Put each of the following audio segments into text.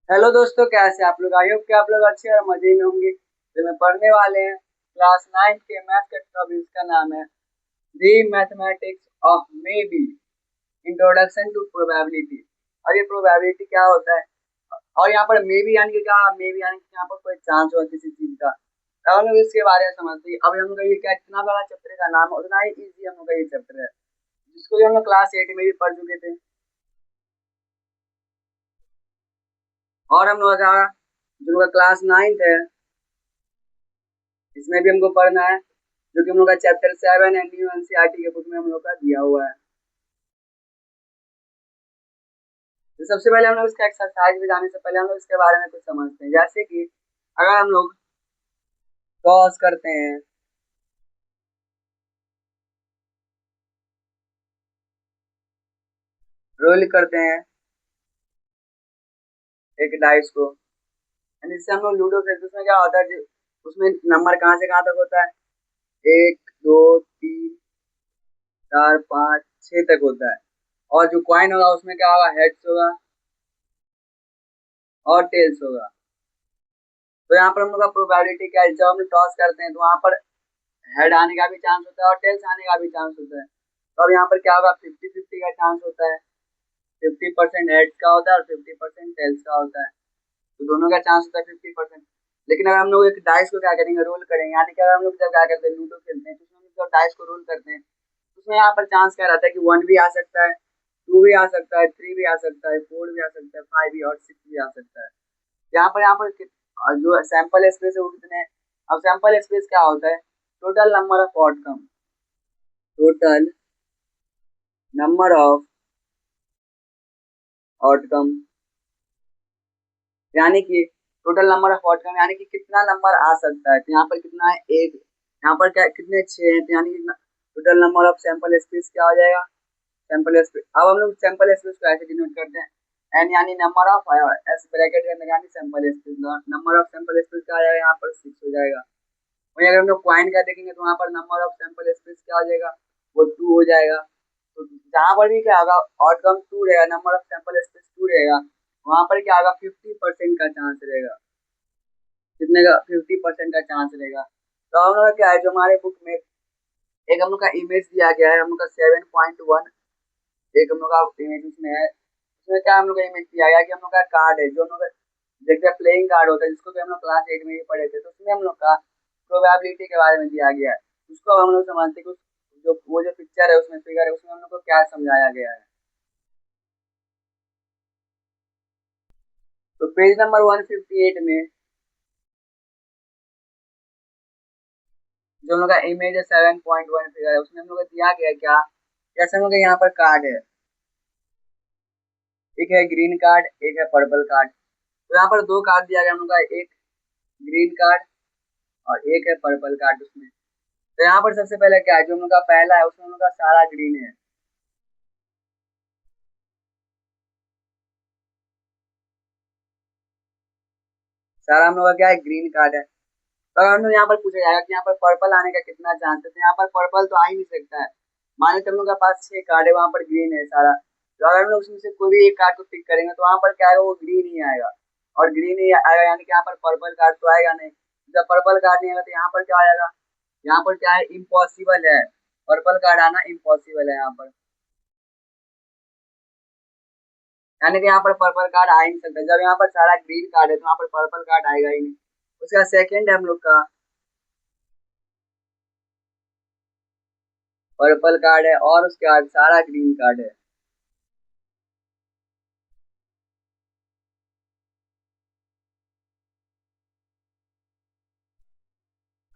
Hello दोस्तों, कैसे आप लोग? आई होप कि आप लोग अच्छे और मजे में होंगे। तो मैं पढ़ने वाले हैं क्लास 9 के मैथ का टॉपिक, इसका नाम है the mathematics of maybe, introduction to probability. और ये प्रोबेबिलिटी क्या होता है? और यहाँ पर मे बी यानी कि क्या, मे बी यानी कि यहाँ पर कोई चांस हो किसी चीज का। अब हम लोग इसके बारे में समझते हैं। अब हम लोग का ये क्या, इतना बड़ा चैप्टर का नाम है, उतना ही इजी हम लोग का ये चैप्टर है, जिसको भी हम लोग क्लास 8 में भी पढ़ चुके थे। और हम लोग का जो लोग क्लास 9 है, इसमें भी हमको पढ़ना है, जो कि हम लोग का चैप्टर 7 है, न्यू एनसीईआरटी के बुक में हम लोग का दिया हुआ है। तो सबसे पहले हम लोग इसका एक्सरसाइज में जाने से पहले हम लोग इसके बारे में कुछ समझते हैं। जैसे कि अगर हम लोग टॉस करते हैं, रोल करते हैं एक डाइस को, यानी जिससे हम लोग लूडो खेलते हैं, उसमें क्या होता है उसमें नंबर कहाँ से कहाँ तक होता है? 1 2 3 4 5 6 तक होता है। और जो क्वाइन होगा उसमें क्या होगा? हेड्स होगा और टेल्स होगा। तो यहाँ पर हम लोग का प्रोबेबिलिटी क्या है? जब हम टॉस करते हैं तो वहां पर हेड आने का भी चांस होता है और टेल्स आने का भी चांस होता है। तो अब यहाँ पर क्या होगा? 50-50 का चांस होता है। 50% हेड्स का होता है और 50% टेल्स का होता है। तो दोनों का चांस होता है 50%। लेकिन अगर हम लोग एक डाइस को क्या करेंगे? रोल करेंगे। यानी कि अगर हम लोग जब क्या करते हैं, लूडो खेलते हैं, तो उसमें हम जब डाइस को रोल करते हैं, तो उसमें यहाँ पर चांस क्या रहता है कि 1 भी आ सकता है, 2 भी आ सकता है, 3 भी आ सकता है, 4 भी आ सकता है, 5 भी और 6 भी आ सकता है। यहाँ पर जो सैंपल स्पेस है वो कितने हैं? अब सैंपल स्पेस क्या होता है? Total number of outcome, total number of outcome, यानी कि टोटल नंबर ऑफ आउटकम यानी कि कितना नंबर आ सकता है। तो यहाँ पर कितना है? एक। यहाँ पर क्या, कितने? 6 हैं, तो यानी कि total number of sample space क्या हो जाएगा? Sample space. अब हम लोग सैंपल स्पेस को ऐसे डिनोट करते हैं, एन यानी नंबर ऑफ, एस ब्रैकेट के अंदर यानी sample space. Number of sample space क्या आ जाएगा? यहाँ पर 6 हो जाएगा। वहीं अगर हम लोग क्वाइन का देखेंगे तो वहाँ पर नंबर ऑफ सैंपल स्पेस क्या हो जाएगा? वो 2 हो जाएगा। तो जहाँ पर भी क्या होगा? आउटकम 2 रहेगा, नंबर ऑफ सैंपल स्पेस 2 रहेगा, वहां पर क्या होगा? 50% का चांस रहेगा। कितने का? 50% का चांस रहेगा। तो हम लोग का क्या है, जो हमारे बुक में एक हम लोग का इमेज दिया गया है, हम लोग का 7.1, एक हम लोग का इमेज उसमें है। उसमें क्या हम लोग का इमेज दिया गया है कि हम लोग का कार्ड है, जो हम लोग देखते हैं प्लेइंग कार्ड होता है, जिसको कि हम लोग क्लास 8 में ही पढ़े थे। तो उसमें हम लोग का प्रोबेबिलिटी के बारे में दिया गया है। उसको हम लोग समझते हैं कि जो वो जो पिक्चर है, उसमें फिगर है, उसमें हम लोग को क्या समझाया गया है। तो पेज नंबर 158 में जो हम लोग का इमेज है, 7.1 फिगर है, उसमें हम लोग को दिया गया है क्या? जैसे हम लोग यहाँ पर कार्ड है, एक है ग्रीन कार्ड, एक है पर्पल कार्ड। तो यहाँ पर दो कार्ड दिया गया हम लोग का, एक ग्रीन कार्ड और एक है पर्पल कार्ड उसमें। तो यहाँ पर सबसे पहले क्या है, जो हम लोग का पहला है उसमें हम लोग का सारा ग्रीन है। सारा हम लोग का क्या है? ग्रीन कार्ड है। तो अगर हम लोग यहाँ पर पूछा जाएगा कि यहाँ पर पर्पल आने का कितना चांस है, तो यहाँ पर पर्पल तो आ ही नहीं सकता है। मान लीजिए हम लोग के पास 6 कार्ड है, वहां पर ग्रीन है सारा। तो अगर हम लोग उसमें से कोई भी एक कार्ड को पिक करेंगे तो वहां पर क्या आएगा? वो ग्रीन ही आएगा। और ग्रीन ही आएगा, यानी कि यहाँ पर पर्पल कार्ड तो आएगा नहीं। जब पर्पल कार्ड नहीं आएगा तो यहाँ पर क्या आएगा? यहाँ पर क्या है? इम्पॉसिबल है। पर्पल कार्ड आना इम्पॉसिबल है यहाँ पर। यानी कि यहाँ पर पर्पल कार्ड आ ही नहीं सकता। जब यहाँ पर सारा ग्रीन कार्ड है तो यहाँ पर पर्पल कार्ड आएगा ही नहीं। उसका सेकंड है हम लोग का पर्पल कार्ड है, और उसके बाद सारा ग्रीन कार्ड है।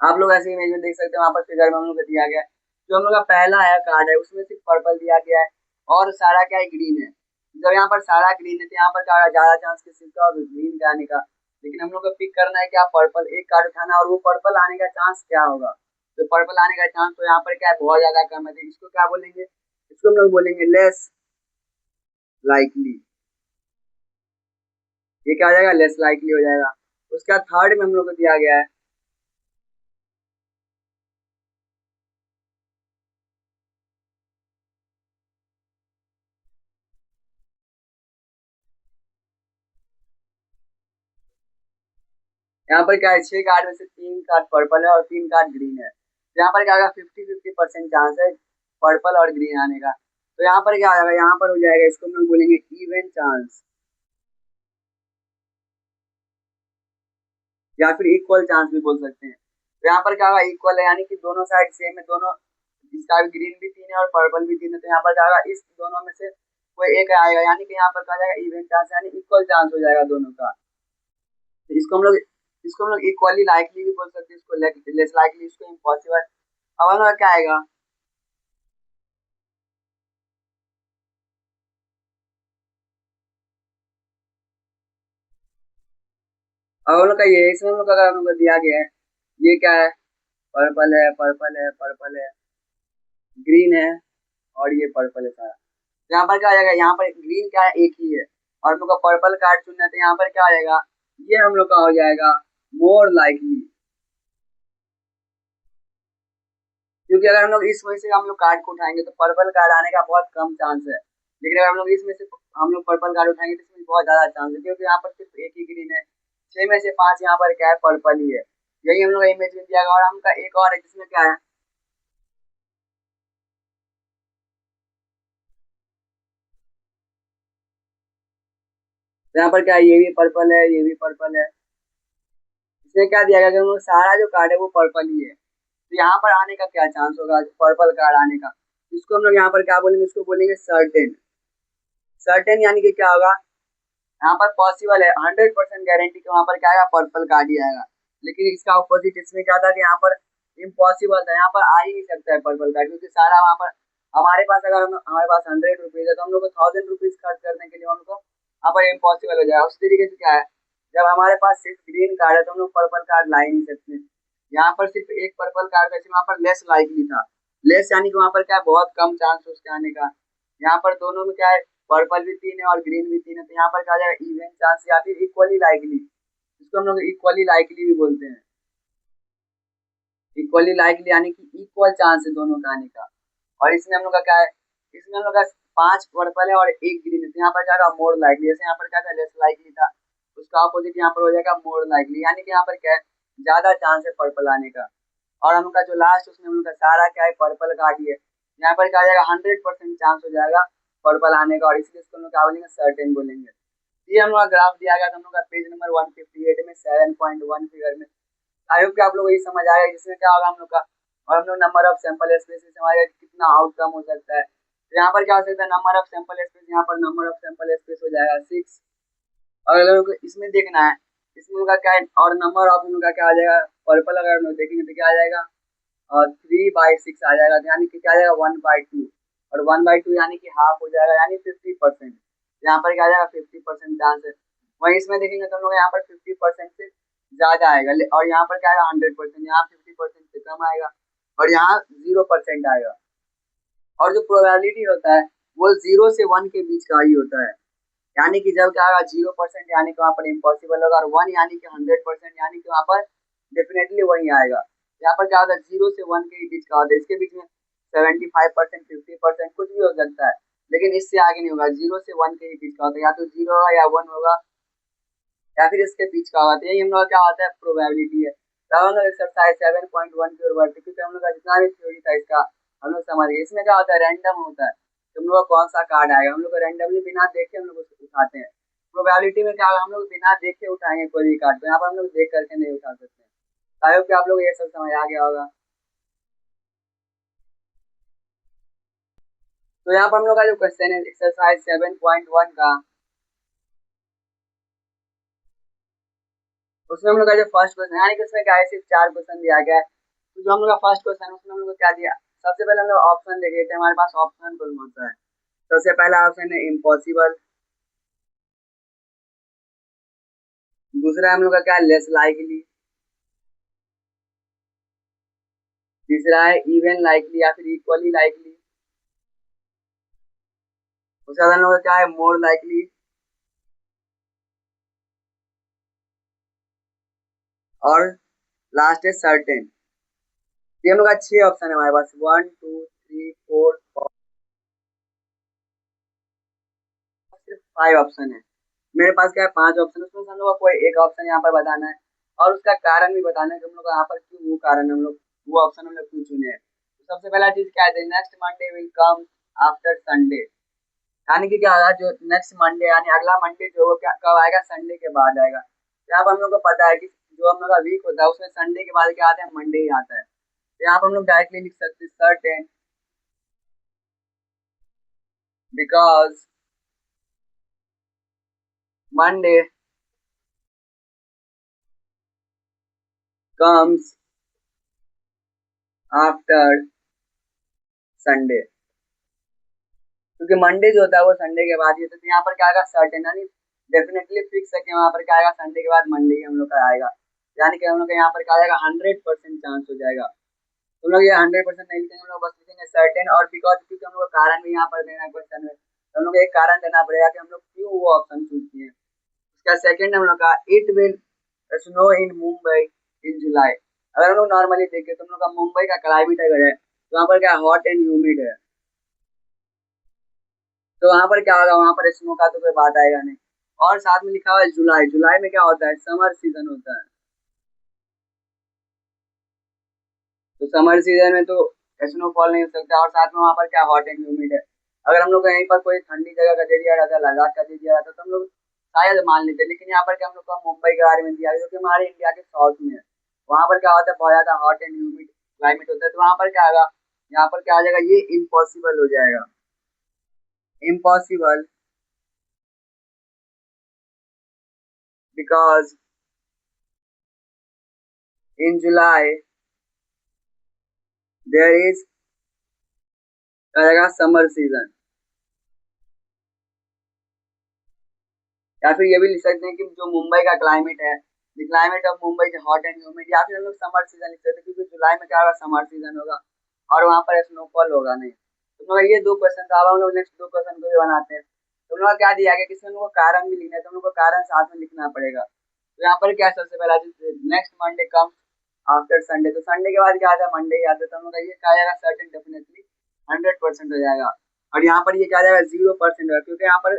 आप लोग ऐसे इमेज में देख सकते हैं, वहां पर फिगर में हम लोग को दिया गया है। जो हम लोग का पहला है कार्ड है, उसमें सिर्फ पर्पल दिया गया है और सारा क्या है? ग्रीन है। जब यहाँ पर सारा ग्रीन है तो यहाँ पर क्या होगा? ज्यादा चांस किसी का ग्रीन का आने का। लेकिन हम लोग को पिक करना है क्या? पर्पल। एक कार्ड उठाना है और वो पर्पल आने का चांस क्या होगा? तो पर्पल आने का चांस तो यहाँ पर क्या है? बहुत ज्यादा कम है। तो इसको क्या बोलेंगे? इसको हम लोग बोलेंगे लेस लाइकली। ये क्या हो जाएगा? लेस लाइकली हो जाएगा। उसके बाद थर्ड में हम लोग को दिया गया है यहाँ पर क्या है, 6 कार्ड में से 3 कार्ड पर्पल है और 3 कार्ड ग्रीन है। तो यहाँ पर क्या होगा, 50-50% चांस है पर्पल और ग्रीन आने का। तो यहाँ पर क्या होगा, यहाँ पर हो जाएगा, इसको हम लोग बोलेंगे इवन चांस या फिर इक्वल चांस भी बोल सकते हैं। तो यहाँ पर क्या होगा, इक्वल है यानी कि दोनों साइड सेम है, दोनों इसका भी ग्रीन भी 3 है और पर्पल भी 3 है। तो यहाँ पर क्या होगा, इस दोनों में से कोई एक आएगा, यानी कि यहाँ पर कहा जाएगा इवन चांस, यानी इक्वल चांस हो जाएगा दोनों का। तो इसको हम लोग इक्वली लाइकली भी बोल सकते हैं, इसको लेस लाइकली, इसको इम्पॉसिबल। अब हम लोग का क्या आएगा, अब हम लोग का ये, इसमें हम लोग का अगर हम लोग को दिया गया है, ये क्या है, पर्पल है, पर्पल है, पर्पल है, ग्रीन है और ये पर्पल है सारा। तो यहाँ पर क्या आ जाएगा, यहाँ पर ग्रीन क्या है, एक ही है, और हम लोग का पर्पल कार्ड चुनना है, तो यहाँ पर क्या आ जाएगा, ये हम लोग का हो जाएगा मोर लाइकली। क्योंकि अगर हम लोग इस वजह से हम लोग कार्ड को उठाएंगे तो पर्पल कार्ड आने का बहुत कम चांस है, लेकिन अगर हम लोग इसमें से हम लोग पर्पल कार्ड उठाएंगे तो इसमें बहुत ज्यादा चांस है, क्योंकि यहाँ पर सिर्फ एक ही ग्रीन है, 6 में से 5 यहाँ पर क्या है, पर्पल ही है। यही हम लोग इमेज में दिया गया, और हमका एक और है जिसमें क्या है, तो यहाँ पर क्या है, ये भी पर्पल है, ये भी पर्पल है। इसमें क्या दिया गया कि हम लोग सारा जो कार्ड है वो पर्पल ही है। तो यहाँ पर आने का क्या चांस होगा, पर्पल कार्ड आने का, इसको हम लोग यहाँ पर क्या बोलेंगे, इसको बोलेंगे सर्टेन। सर्टेन यानी कि क्या होगा, यहाँ पर पॉसिबल है, 100% गारंटी कि वहाँ पर क्या आएगा, पर्पल कार्ड ही आएगा। लेकिन इसका ऑपोजिट इसमें क्या था कि यहाँ पर इम्पॉसिबल था, यहाँ पर आ ही नहीं सकता है पर्पल कार्ड, क्योंकि सारा वहाँ पर हमारे पास, अगर हमारे पास 100 रुपीज है तो हम लोग को 1000 रुपीज खर्च करने के लिए हम लोग को यहाँ पर इम्पॉसिबल हो जाएगा। उस तरीके से क्या है, जब हमारे पास सिर्फ ग्रीन कार्ड है तो हम लोग पर्पल कार्ड ला ही नहीं सकते। यहाँ पर सिर्फ एक पर्पल कार्ड था, वहाँ पर लेस लाइकली था, लेस यानी कि वहाँ पर क्या है, बहुत कम चांस है उसके आने का। यहाँ पर दोनों में क्या है, पर्पल भी 3 है और ग्रीन भी 3 है, तो यहाँ पर क्या आ जाएगा, इवन चांस या फिर इक्वली लाइकली, इसको हम लोग इक्वली लाइकली भी बोलते हैं। इक्वली लाइकली यानी कि इक्वल चांस है दोनों का आने का। और इसमें हम लोग का क्या है, इसमें हम लोग का 5 पर्पल है और एक ग्रीन है, तो यहाँ पर क्या था, मोर लाइकली। जैसे यहाँ पर क्या था, लेस लाइकली था, उसका अपोजिट यहाँ पर हो जाएगा मोर लाइकली, यानी कि यहाँ पर क्या है, ज्यादा चांस है पर्पल आने का। और हम लोग का जो लास्ट, उसमें हम लोग का सारा क्या है, पर्पल का ही है, यहाँ पर क्या आ जाएगा, 100% चांस हो जाएगा पर्पल आने का, और इसलिए इसको हम लोग क्या बोलेंगे, सर्टेन बोलेंगे। ये हम लोग का ग्राफ दिया गया था हम लोग का पेज नंबर 158 में 7.1 फिगर में। आई होप कि आप लोग को ये समझ आएगा, जिसमें क्या होगा हम लोग का, और हम लोग नंबर ऑफ सैंपल स्पेस से हमारे कितना आउटकम हो सकता है। तो यहाँ पर क्या हो सकता है, नंबर ऑफ सैंपल स्पेस, यहाँ पर नंबर ऑफ सैंपल स्पेस हो जाएगा 6। और अगर लोग इसमें देखना है, इसमें का क्या है, और नंबर ऑफ का क्या आ जाएगा, पर्पल अगर हम लोग देखेंगे तो क्या आ जाएगा, और 3/6 आ जाएगा, तो यानी कि क्या आ जाएगा, 1/2। और 1/2 यानी कि हाफ हो जाएगा, यानी 50%। यहाँ पर क्या आ जाएगा, 50% चांस है। वहीं इसमें देखेंगे तो हम लोग यहाँ पर 50% से ज्यादा आएगा, और यहाँ पर क्या आएगा, 100%, यहाँ 50% से कम आएगा, और यहाँ 0% आएगा। और जो प्रोबेबिलिटी होता है वो 0 से 1 के बीच का ही होता है, यानी कि जब क्या होगा, 0% यानी कि वहाँ पर इम्पॉसिबल होगा, और 1 यानी कि 100%, यानी कि वहाँ पर डेफिनेटली वही आएगा। यहाँ पर क्या होता है, 0 से 1 के बीच का होता है, इसके बीच में 75%, 50% कुछ भी हो सकता है, लेकिन इससे आगे नहीं होगा, 0 से 1 के ही बीच का होता है, या तो 0 होगा या 1 होगा, या फिर इसके बीच का होगा। तो यही हम लोग का क्या होता है, प्रोबेबिलिटी है। तो हम लोग एक्सरसाइज 7.1 की ओर बढ़ते, क्योंकि हम लोग का जितना भी थ्योरी था इसका हम लोग समझ गए। इसमें क्या होता है, रैंडम होता है, तो हम लोग का कौन सा कार्ड आएगा, हम लोग को रैंडमली बिना देखे हम लोग उसको उठाते हैं। प्रोबेबिलिटी में क्या होगा, हम लोग बिना देखे उठाएंगे कोई भी कार्ड, तो यहाँ पर हम लोग देख करके नहीं उठा सकते हैं। आई होप कि आप लोग ये सब समझ आ गया होगा। तो यहाँ पर हम लोग का जो क्वेश्चन है एक्सरसाइज 7.1 का, उसमें हम लोग का जो फर्स्ट क्वेश्चन, यानी कि उसमें क्या है, सिर्फ 4 क्वेश्चन दिया गया है। तो जो हम लोग का फर्स्ट क्वेश्चन है उसमें हम लोग को क्या दिया, सबसे पहले हम लोग ऑप्शन देख लेते हैं, हमारे पास ऑप्शन कौन कौन सा है। सबसे पहला ऑप्शन है इम्पॉसिबल, दूसरा हम लोग का क्या है, लेस लाइकली, तीसरा है इवन लाइकली या फिर इक्वली लाइकली, उसके बाद हम लोग का क्या है, मोर लाइकली, और लास्ट है सर्टेन। ये हम लोग का 6 ऑप्शन है हमारे पास, 1 2 3 4 सिर्फ 5 ऑप्शन है। मेरे पास क्या है, 5 ऑप्शन, उसमें से हम लोग को कोई एक ऑप्शन यहाँ पर बताना है। और उसका कारण भी बताना है कि हम लोग यहाँ पर क्यों, वो कारण हम लोग वो ऑप्शन हम लोग क्यों चुने हैं। तो सबसे पहला चीज क्या है, next Monday will come after Sunday, यानी कि क्या होगा, जो नेक्स्ट मंडे यानी अगला मंडे जो क्या कब आएगा, संडे के बाद आएगा। यहाँ पर हम लोग को पता है कि जो हम लोग का वीक होता है उसमें संडे के बाद क्या आता है, मंडे ही आता है। तो यहाँ पर हम लोग डायरेक्टली लिख सकते हैं certain, because Monday comes after Sunday, क्योंकि मंडे जो होता है वो संडे के बाद ही होता है। तो यहाँ पर क्या आएगा, सर्टेन, यानी डेफिनेटली फिक्स है कि वहाँ पर क्या आएगा, संडे के बाद मंडे ही हम लोग का आएगा। यानी कि हम लोग का यहाँ पर क्या आएगा, 100% चांस हो जाएगा। हम लोग ये 100% नहीं लिखेंगे, हम लोग बस लिखेंगे सर्टेन, और बिकॉज, क्योंकि हम लोग को कारण भी यहाँ पर देना है क्वेश्चन में, तो हम लोग एक कारण देना पड़ेगा कि हम लोग क्यों वो ऑप्शन चूज किए। उसका सेकंड हम लोग का, it will snow in Mumbai in July. अगर हम लोग नॉर्मली देखें तो हम लोग का मुंबई का क्लाइमेट अगर है तो वहाँ पर क्या हॉट एंड ह्यूमिड है, तो वहाँ पर क्या होगा, वहाँ पर स्नो का तो कोई बात आएगा नहीं। और साथ में लिखा हुआ है जुलाई, जुलाई में क्या होता है, समर सीजन होता है। तो समर सीजन में तो स्नोफॉल नहीं हो सकता, और साथ में वहाँ पर क्या हॉट एंड ह्यूमिड है। अगर हम लोग कहीं पर कोई ठंडी जगह का दे दिया रहता, लद्दाख का दे दिया रहता, तो हम लोग शायद मान लेते, लेकिन यहाँ पर क्या हम लोग को मुंबई के बारे में दिया है जो कि हमारे इंडिया के साउथ में है। वहाँ पर क्या होता है, बहुत ज्यादा हॉट एंड ह्यूमिड क्लाइमेट होता है। तो वहाँ पर क्या होगा, यहाँ पर क्या आ जाएगा, ये इम्पॉसिबल हो जाएगा, impossible, because in July there is रहेगा समर सीजन। या फिर ये भी लिख सकते हैं कि जो मुंबई का क्लाइमेट है, the climate of Mumbai is hot and humid, या फिर हम लोग समर सीजन लिख सकते हैं, क्योंकि जुलाई में क्या होगा, समर सीजन होगा और वहाँ पर स्नोफॉल होगा नहीं। तो हम लोग ये दो क्वेश्चन था, अब हम लोग नेक्स्ट दो क्वेश्चन को भी बनाते हैं। तो हम लोग क्या दिया गया, किसी हम लोग को कारण भी लिखना है, तो हम लोग को कारण साथ में लिखना पड़ेगा। तो यहाँ पर क्या, सबसे पहला चीज, next Monday come after Sunday, तो संडे के बाद क्या आता है, मंडे ही आता है। तो हम लोग का ये क्या आएगा, सर्टेन, डेफिनेटली 100% हो जाएगा। और यहाँ पर ये क्या आ जाएगा, 0% होगा, क्योंकि यहाँ पर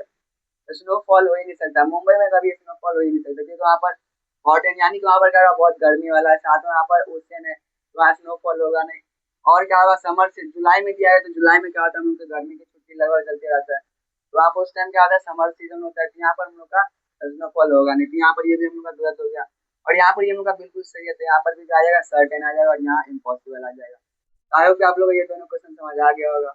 स्नोफॉल हो ही नहीं सकता, मुंबई में कभी स्नोफॉल हो ही नहीं सकता, क्योंकि वहाँ पर हॉट एंड, यानी कि वहाँ पर क्या होगा, बहुत गर्मी वाला है, साथ में वहाँ पर ओशन है, तो वहाँ स्नोफॉल होगा नहीं। और क्या होगा, समर से जुलाई में दिया है, तो जुलाई में क्या होता है, हम लोग की गर्मी की छुट्टी लगभग चलते रहता है, तो आप उस टाइम क्या होता है, समर सीजन होता है, तो यहाँ पर हम लोग का स्नोफॉल होगा नहीं। तो यहाँ पर ये भी हम लोग का गलत हो गया, और यहाँ पर ये हम लोग का बिल्कुल सही है। तो यहाँ पर भी क्या आ जाएगा, सर्टेन आ जाएगा, और यहाँ इम्पॉसिबल आ जाएगा। आई होप कि आप लोग को ये दोनों क्वेश्चन समझ आ गया होगा।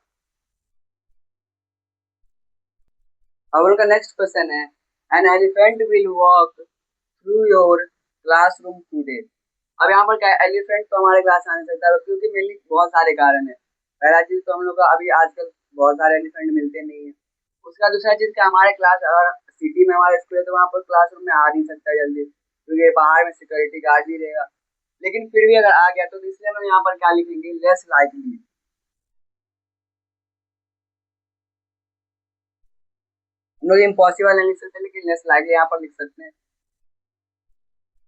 अब उनका नेक्स्ट क्वेश्चन है, an elephant will walk through your classroom today. अब यहाँ पर क्या है, एलिफेंट तो हमारे क्लास में आ नहीं सकता है, क्योंकि मेनली बहुत सारे कारण है। पहला चीज तो हम लोग का अभी आजकल बहुत सारे एलिफेंट मिलते नहीं है। उसका दूसरा चीज क्या, हमारे क्लास अगर सिटी में हमारे स्कूल है तो वहाँ पर क्लासरूम में आ नहीं सकता जल्दी, क्योंकि बाहर में सिक्योरिटी गार्ड भी रहेगा। लेकिन फिर भी अगर आ गया तो इसलिए हम लोग यहाँ पर क्या लिखेंगे, लेस लाइकली। हम लोग इम्पॉसिबल नहीं लिख सकते, लेकिन लेस लाइकली यहाँ पर लिख सकते हैं।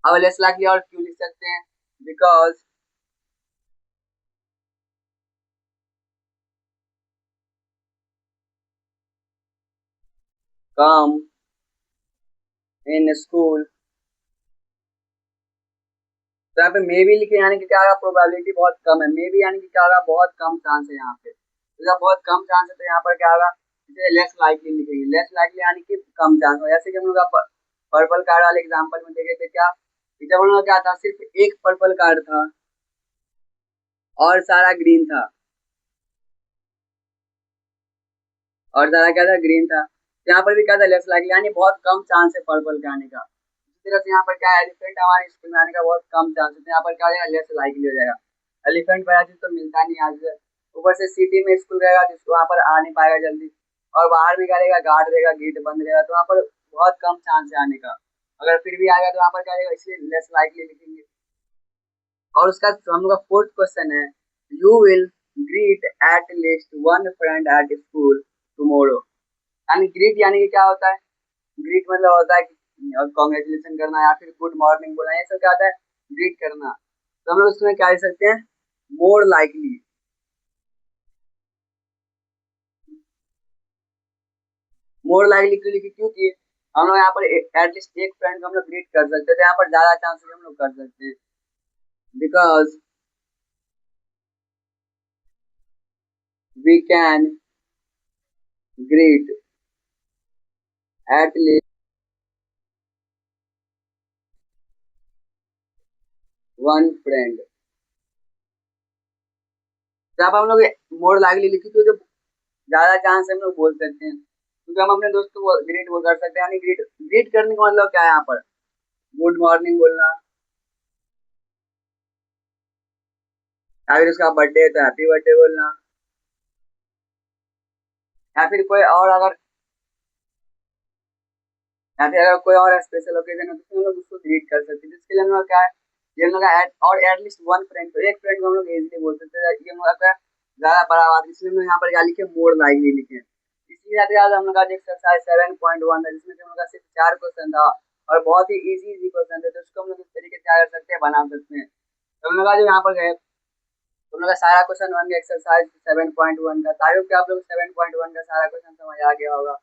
अब लेस लाइकली और क्यों लिख सकते हैं, बिकॉज कम इन स्कूल, तो यहाँ पे मे भी लिखे, यानी कि क्या होगा, प्रोबेबिलिटी बहुत कम है। मे भी यानी कि क्या होगा, बहुत कम चांस है यहाँ पे, तो जब बहुत कम चांस है तो यहाँ पर क्या होगा, इसे लेस लाइकली लिखेंगे। लेस लाइकली यानी कि कम चांस हो, जैसे कि हम लोग पर्पल कार्ड वाले एग्जाम्पल में देखे थे क्या, कि जब हम लोग क्या था, सिर्फ एक पर्पल कार्ड था और सारा ग्रीन था, और सारा क्या था, ग्रीन था। तो यहाँ पर भी क्या था, लेस लाइकली, यानी बहुत कम चांस है पर्पल के आने का। इसी तरह से यहाँ पर क्या है, एलिफेंट हमारे स्कूल में आने का बहुत कम चांस है, तो यहाँ पर क्या हो जाएगा, लेस लाइकली हो जाएगा। एलिफेंट वैसे तो मिलता नहीं आज, ऊपर से सिटी में स्कूल रहेगा तो वहाँ पर आ नहीं पाएगा जल्दी, और बाहर भी क्या रहेगा, गार्ड रहेगा, गेट बंद रहेगा, तो वहाँ पर बहुत कम चांस है आने का। अगर फिर भी आ गया तो वहाँ पर क्या रहेगा, इसलिए लेस लाइकली लिखेंगे। और उसका हम लोग का फोर्थ क्वेश्चन है, you will greet at least one friend at school tomorrow. यानी ग्रीट यानी कि क्या होता है, ग्रीट मतलब होता है कि कॉन्ग्रेचुलेशन करना या फिर गुड मॉर्निंग बोलना, ये सब क्या होता है, ग्रीट करना। तो हम लोग उसमें क्या लिख सकते हैं, मोर लाइकली। मोर लाइकली क्यों लिखी, क्योंकि हम लोग यहाँ पर एटलीस्ट एक फ्रेंड को हम लोग ग्रीट कर सकते थे, यहाँ पर ज्यादा चांसेस हम लोग कर सकते हैं because we can greet at least one friend. जब हम लोग मोर लाइकली लिखी तो जो ज्यादा चांस हम लोग बोल सकते हैं, क्योंकि हम अपने दोस्त को ग्रीट वो कर सकते हैं, यानी ग्रीट ग्रीट करने का मतलब क्या है यहाँ पर, गुड मॉर्निंग बोलना, या फिर उसका बर्थडे है तो हैप्पी बर्थडे बोलना, या फिर कोई और अगर या फिर अगर कोई और स्पेशल ओकेजन है तो उसमें हम लोग उसको ग्रीट कर सकते हैं, जिसके लिए हम लोग क्या है, ये हम लोग और एटलीस्ट वन फ्रेंड, तो एक फ्रेंड को हम लोग इजीली बोल सकते हैं, ये हम लोग का ज्यादा बड़ा बात, इसलिए हम लोग यहाँ पर क्या लिखे, मोर लाइकली लिखे। इसलिए याद याद हम लोग आज एक्सरसाइज 7.1 था, जिसमें कि हम लोग का सिर्फ 4 क्वेश्चन था और बहुत ही इजी इजी क्वेश्चन थे, तो उसको हम लोग इस तरीके से क्या कर सकते हैं, बना सकते हैं। तो हम लोग आज यहाँ पर गए, तो हम लोग का सारा क्वेश्चन वन का एक्सरसाइज 7.1 का था, कि आप लोग 7.1 का सारा क्वेश्चन समझ आ गया होगा।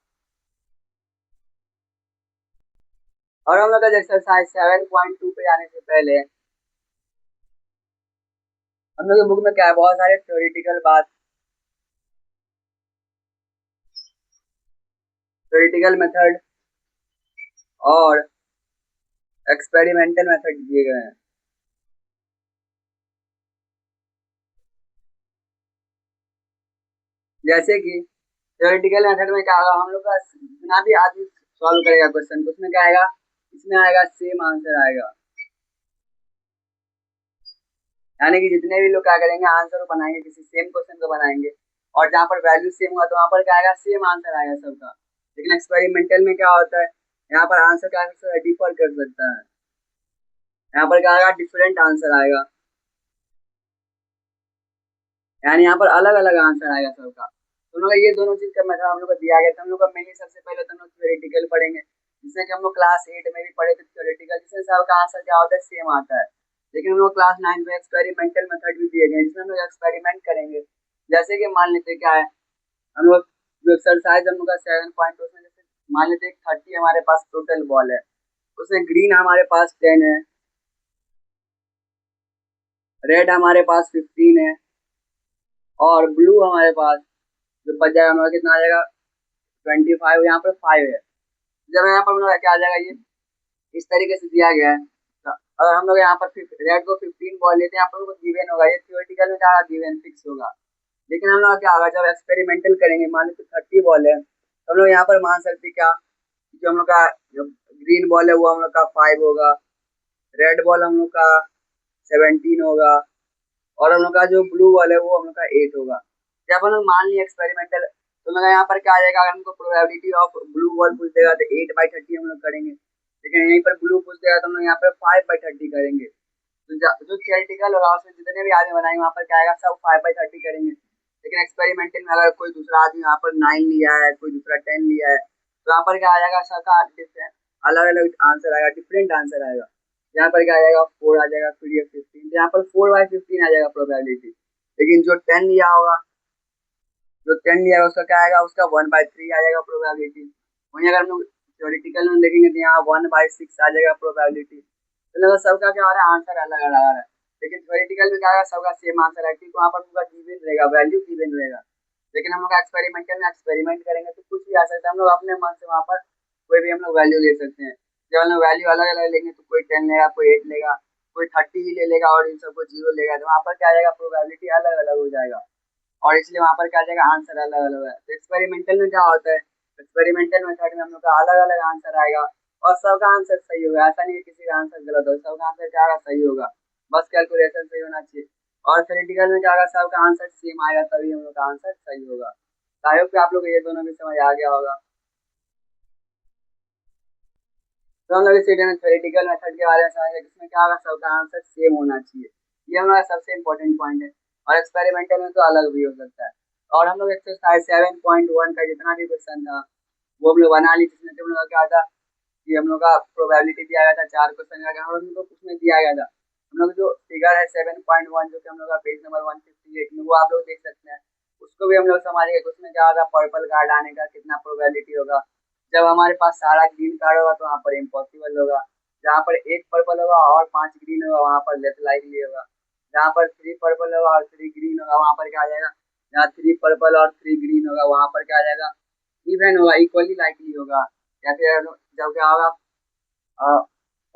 और हम लोग का एक्सरसाइज 7.2 पे जाने से पहले हम लोग के बुक में क्या है, बहुत सारे थ्योरेटिकल बात, थ्योरेटिकल मेथड और एक्सपेरिमेंटल मेथड दिए गए हैं। जैसे कि थ्योरेटिकल मेथड में क्या होगा, हम लोग का जितना भी आदमी सॉल्व करेगा क्वेश्चन, उसमें क्या आएगा, इसमें आएगा सेम आंसर आएगा, यानी कि जितने भी लोग क्या करेंगे, आंसर को बनाएंगे, किसी सेम क्वेश्चन को बनाएंगे, और जहाँ पर वैल्यू सेम हुआ तो वहाँ पर क्या आएगा, सेम आंसर आएगा सबका। लेकिन एक्सपेरिमेंटल में क्या होता है, यहाँ पर आंसर क्या डिफर कर सकता है, यहाँ पर क्या आएगा, डिफरेंट आंसर आएगा, यानी यहाँ पर अलग अलग आंसर आएगा सबका। तो हम लोग ये दोनों चीज का मेथड हम लोग को दिया गया था। हम लोग का मेनली सबसे पहले तो हम लोग थ्योरेटिकल पढ़ेंगे, जिससे कि हम लोग क्लास 8 में भी पढ़े थे थ्योरेटिकल, जिससे सबका आंसर क्या होता है, सेम आता है। लेकिन हम लोग क्लास 9 में एक्सपेरिमेंटल मेथड भी दिए गए, जिसमें हम लोग एक्सपेरिमेंट करेंगे। जैसे कि मान लेते क्या है, हम लोग जो एक्सरसाइज हम लोग का 7 पॉइंट, उसमें जैसे मान लेते 30 हमारे पास टोटल बॉल है, उसमें ग्रीन हमारे पास 10 है, रेड हमारे पास 15 है, और ब्लू हमारे पास जो बच जाएगा हमारा कितना आ जाएगा, 25, यहाँ पर 5 है। जब यहाँ पर मतलब क्या आ जाएगा, ये इस तरीके से दिया गया है, तो अगर हम लोग यहाँ पर रेड को 15 बॉल लेते हैं, यहाँ पर गिवन होगा, ये थियोरेटिकल में क्या गिवन फिक्स होगा। लेकिन हम लोग क्या होगा, जब एक्सपेरिमेंटल करेंगे, मान लो 30 बॉल है, तो हम लोग यहाँ पर मान सकते क्या, जो हम लोग का जो ग्रीन बॉल है वो हम लोग का 5 होगा, रेड बॉल हम लोग का 17 होगा, और हम लोग का जो ब्लू बॉल है वो हम लोग का 8 होगा। जब हम लोग मान लिया एक्सपेरिमेंटल, तो मेरा यहाँ पर क्या आ जाएगा, अगर हमको प्रोबेबिलिटी ऑफ ब्लू बॉल पूछ देगा तो 8/30 हम लोग करेंगे, लेकिन यहीं पर ब्लू पूछ देगा तो हम लोग यहाँ पर 5/30 करेंगे। तो जो थियोरेटिकल होगा उसमें जितने भी आदमी बनाएंगे वहाँ पर क्या आएगा, सब 5/30 करेंगे। लेकिन एक्सपेरिमेंटल में अगर कोई दूसरा आदमी यहाँ पर 9 लिया है, कोई दूसरा 10 लिया है, तो यहाँ पर क्या आ जाएगा, सबका डिफरेंट अलग अलग आंसर आएगा, डिफरेंट आंसर आएगा। यहाँ पर क्या आ जाएगा, 4 आ जाएगा, फिर ये 15, तो यहाँ पर 4/15 आ जाएगा प्रोबेबिलिटी। लेकिन जो 10 लिया होगा, जो 10 लिया है उसका क्या आएगा, उसका 1/3 आ जाएगा प्रोबेबिलिटी। वहीं अगर हम लोग थ्योरेटिकल में देखेंगे तो यहाँ 1/6 आ जाएगा प्रोबेबिलिटी। तो लगभग सबका क्या हो रहा है, आंसर अलग अलग आ रहा है। लेकिन थ्योरेटिकल में क्या होगा, सबका सेम आंसर है, क्योंकि वहाँ पर पूरा गिवन रहेगा, वैल्यू गिवन रहेगा। लेकिन हम लोग एक्सपेरिमेंटल में एक्सपेरिमेंट करेंगे तो कुछ भी आ सकता है, हम लोग अपने मन से वहाँ पर कोई भी हम लोग वैल्यू ले सकते हैं। जब हम लोग वैल्यू अलग अलग लेंगे तो कोई 10 लेगा, कोई 8 लेगा, कोई 30 ही ले लेगा और इन सबको 0 लेगा, तो वहाँ पर क्या आएगा, प्रोबेबिलिटी अलग अलग हो जाएगा, और इसलिए वहाँ पर क्या आ जाएगा, आंसर अलग अलग है। तो एक्सपेरिमेंटल में क्या होता है, एक्सपेरिमेंटल मेथड में हम लोग का अलग अलग आंसर आएगा, और सबका आंसर सही होगा, ऐसा नहीं है किसी का आंसर गलत हो, सबका आंसर क्या होगा, सही होगा, बस कैलकुलेशन सही होना चाहिए। और थ्योरेटिकल में क्या होगा, सबका आंसर सेम आएगा, तभी हम लोग का आंसर सही होगा। आई होप कि आप लोग ये दोनों भी समझ आ गया होगा। तो हम लोग इस वीडियो में थ्योरेटिकल मेथड के बारे में समझे, जिसमें क्या होगा, सबका आंसर सेम होना चाहिए, ये हमारा सबसे इम्पोर्टेंट पॉइंट है। और एक्सपेरिमेंटल में तो अलग भी हो सकता है। और हम लोग एक्सरसाइज 7.1 का जितना भी क्वेश्चन था वो हम लोग बना ली, जिसमें हम लोग का क्या था कि हम लोग का प्रोबेबिलिटी दिया गया था 4 क्वेश्चन का, और हम लोग उसमें दिया गया था, हम लोग जो फिगर है 7.1 जो कि हम लोग का पेज नंबर 158 में, वो आप लोग देख सकते हैं, उसको भी हम लोग समझ गए। उसमें क्या होगा, पर्पल कार्ड आने का कितना प्रोबेबिलिटी होगा, जब हमारे पास सारा ग्रीन कार्ड होगा तो वहाँ पर इम्पॉसिबल होगा। जहाँ पर एक पर्पल होगा और 5 ग्रीन होगा वहाँ पर लेस लाइकली होगा। जहाँ पर 3 पर्पल होगा और 3 ग्रीन होगा वहाँ पर क्या आ जाएगा, जहाँ 3 पर्पल और 3 ग्रीन होगा वहाँ पर क्या आ जाएगा, इवन होगा, इक्वली लाइकली होगा। या फिर जब क्या होगा,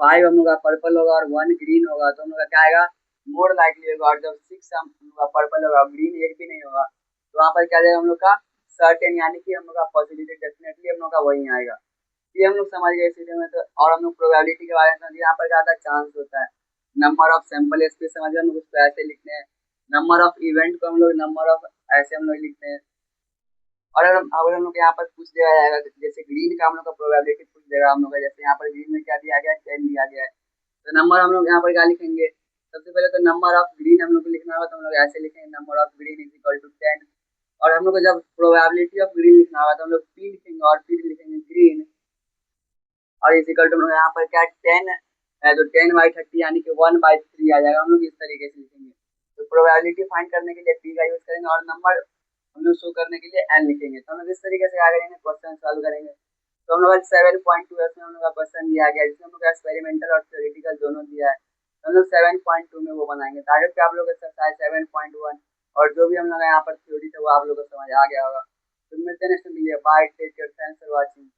5 हम लोग का पर्पल होगा और 1 ग्रीन होगा तो हम लोग का क्या आएगा, मोर लाइकली होगा। और जब 6 हम लोग का पर्पल होगा, ग्रीन एक भी नहीं होगा, तो वहाँ पर क्या आ जाएगा हम लोग का सर्टेन, यानी कि हम लोग का पॉसिबिलिटी डेफिनेटली हम लोग का वही आएगा। ये हम लोग समझ गए इसी में। तो और हम लोग प्रोबेबिलिटी के बारे में समझिए, यहाँ पर ज़्यादा चांस होता है। नंबर ऑफ सैंपल स्पेस समझिए, हम लोग उसको ऐसे लिखते हैं। नंबर ऑफ इवेंट को हम लोग नंबर ऑफ ऐसे हम लोग लिखते हैं। और अगर हम लोग यहाँ पर पूछ दिया जाएगा, जैसे ग्रीन का हम लोग का प्रोबेबिलिटी पूछ देगा हम लोग का, जैसे यहाँ पर ग्रीन में क्या दिया गया है, 10 दिया गया है, तो नंबर हम लोग यहाँ पर क्या लिखेंगे, सबसे पहले तो नंबर ऑफ ग्रीन हम लोग को लिखना होगा, तो हम लोग ऐसे लिखेंगे number of green is equal to 10। और हम लोग को जब प्रोबेबिलिटी ऑफ ग्रीन लिखना होगा तो हम लोग पी लिखेंगे और फिर लिखेंगे ग्रीन, और इज इक्वल टू यहाँ पर क्या 10 है, तो 10/30 यानी कि 1/3 आ जाएगा। हम लोग इस तरीके से लिखेंगे। तो प्रोबेबिलिटी फाइंड करने के लिए पी का यूज करेंगे और नंबर हम लोग शो करने के लिए एन लिखेंगे। तो हम लोग इस तरीके से क्या करेंगे, क्वेश्चन सॉल्व करेंगे। तो हम लोग 7.2 इसमें हम लोग का क्वेश्चन दिया गया है, जिसमें हम लोग का एक्सपेरिमेंटल और थ्योरेटिकल दोनों दिया है। तो हम लोग 7.2 में वो बनाएंगे। ताकि कि आप लोग एक्सरसाइज 7.1 और जो भी हम लोग यहाँ पर थ्योरी थे वो आप लोग को समझ आ गया होगा। तो मिलते हैं next video. Bye, take care, thanks for watching.